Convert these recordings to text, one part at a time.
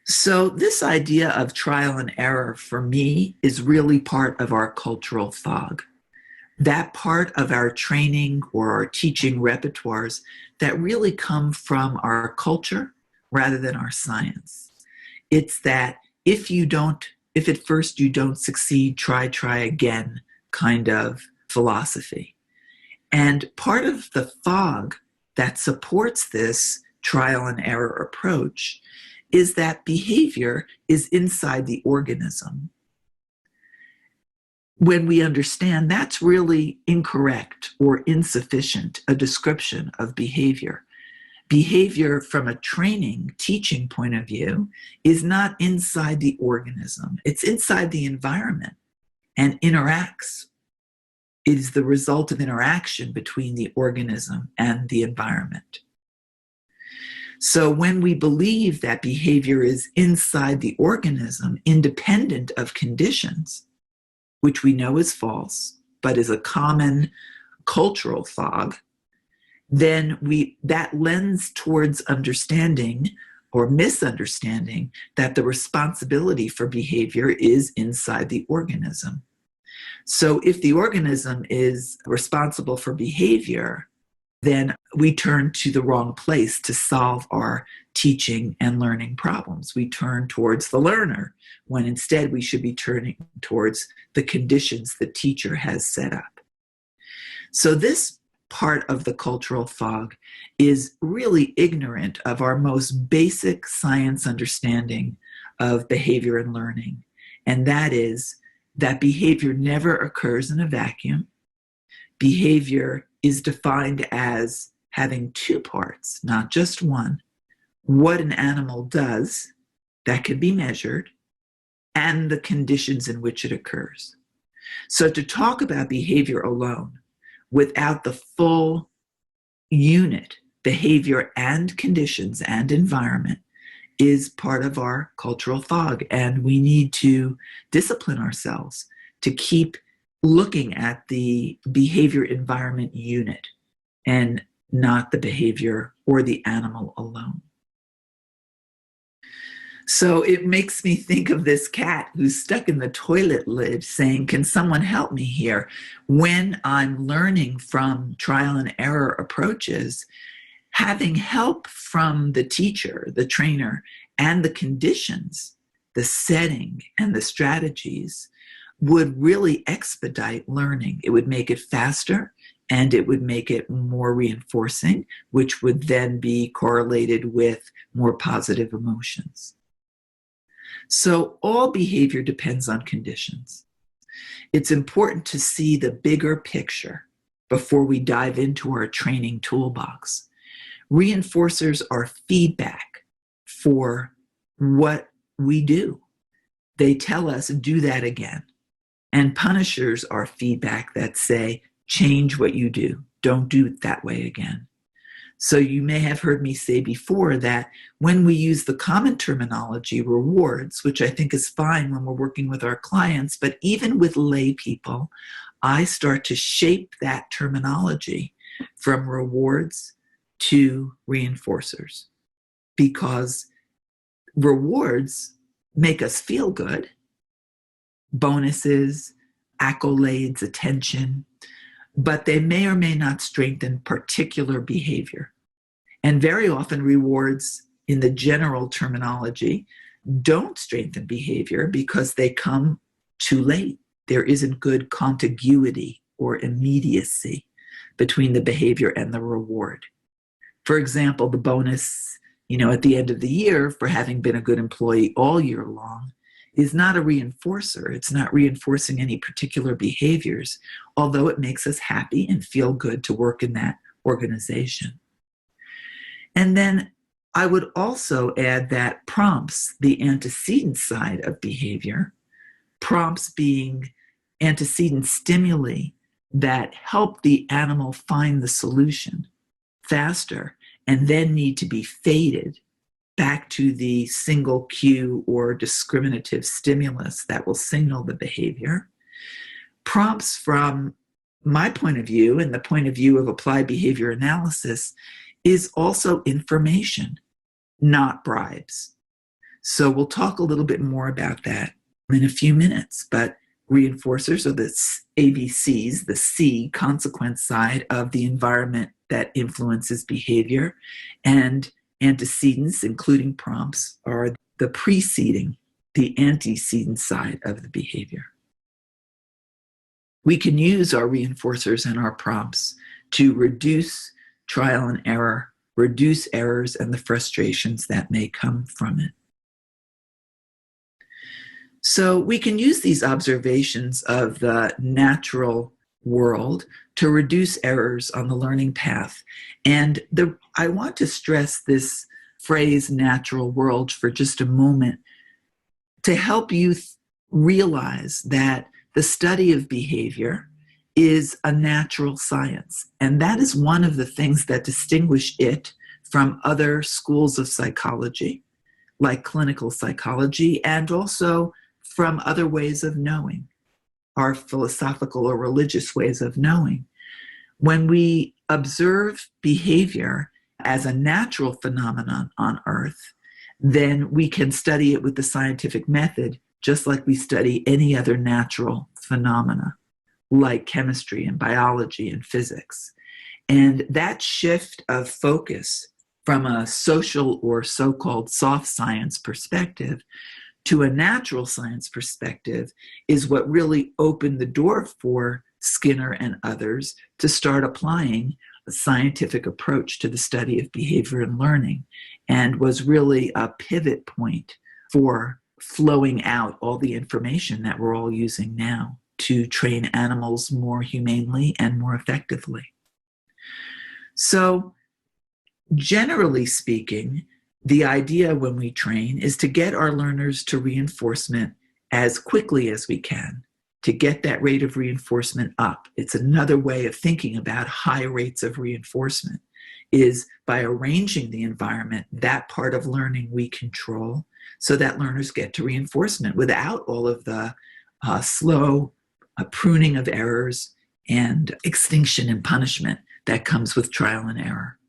So, this idea of trial and error for me is really part of our cultural fog. That part of our training or our teaching repertoires that really come from our culture rather than our science. It's that if at first you don't succeed, try again kind of philosophy. And part of the fog that supports this trial and error approach is that behavior is inside the organism. When we understand that's really incorrect or insufficient, a description of behavior. Behavior from a training, teaching point of view is not inside the organism. It's inside the environment and interacts. It is the result of interaction between the organism and the environment. So when we believe that behavior is inside the organism, independent of conditions, which we know is false, but is a common cultural fog, then that lends towards understanding or misunderstanding that the responsibility for behavior is inside the organism. So if the organism is responsible for behavior, then we turn to the wrong place to solve our teaching and learning problems. We turn towards the learner, when instead we should be turning towards the conditions the teacher has set up. So this part of the cultural fog is really ignorant of our most basic science understanding of behavior and learning. And that is that behavior never occurs in a vacuum. Behavior is defined as having two parts, not just one. What an animal does that can be measured, and the conditions in which it occurs. So to talk about behavior alone without the full unit, behavior and conditions and environment, is part of our cultural fog. And we need to discipline ourselves to keep looking at the behavior environment unit and not the behavior or the animal alone. So it makes me think of this cat who's stuck in the toilet lid saying, can someone help me here? When I'm learning from trial and error approaches, having help from the teacher, the trainer, and the conditions, the setting, and the strategies would really expedite learning. It would make it faster, and it would make it more reinforcing, which would then be correlated with more positive emotions. So all behavior depends on conditions. It's important to see the bigger picture before we dive into our training toolbox. Reinforcers are feedback for what we do. They tell us, do that again. And punishers are feedback that say, change what you do. Don't do it that way again. So you may have heard me say before that when we use the common terminology rewards, which I think is fine when we're working with our clients, but even with lay people, I start to shape that terminology from rewards to reinforcers, because rewards make us feel good, bonuses, accolades, attention, but they may or may not strengthen particular behavior. And very often rewards in the general terminology don't strengthen behavior because they come too late. There isn't good contiguity or immediacy between the behavior and the reward. For example, the bonus, at the end of the year for having been a good employee all year long is not a reinforcer. It's not reinforcing any particular behaviors, although it makes us happy and feel good to work in that organization. And then I would also add that prompts, the antecedent side of behavior, prompts being antecedent stimuli that help the animal find the solution faster and then need to be faded back to the single cue or discriminative stimulus that will signal the behavior. Prompts, from my point of view and the point of view of applied behavior analysis, is also information, not bribes. So we'll talk a little bit more about that in a few minutes. But reinforcers are the ABCs, the C, consequence side of the environment that influences behavior. And antecedents, including prompts, are the preceding, the antecedent side of the behavior. We can use our reinforcers and our prompts to reduce trial and error, reduce errors and the frustrations that may come from it. So we can use these observations of the natural world to reduce errors on the learning path. And I want to stress this phrase, natural world, for just a moment to help you realize that the study of behavior is a natural science. And that is one of the things that distinguish it from other schools of psychology, like clinical psychology, and also from other ways of knowing, our philosophical or religious ways of knowing. When we observe behavior as a natural phenomenon on Earth, then we can study it with the scientific method, just like we study any other natural phenomena, like chemistry and biology and physics. And that shift of focus from a social or so-called soft science perspective to a natural science perspective is what really opened the door for Skinner and others to start applying a scientific approach to the study of behavior and learning, and was really a pivot point for flowing out all the information that we're all using now to train animals more humanely and more effectively. So, generally speaking, the idea when we train is to get our learners to reinforcement as quickly as we can, to get that rate of reinforcement up. It's another way of thinking about high rates of reinforcement, is by arranging the environment, that part of learning we control, so that learners get to reinforcement without all of the slow pruning of errors and extinction and punishment that comes with trial and error.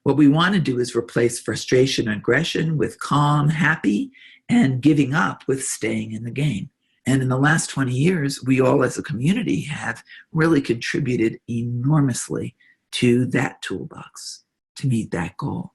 What we want to do is replace frustration and aggression with calm, happy, and giving up with staying in the game. And in the last 20 years, we all as a community have really contributed enormously to that toolbox to meet that goal.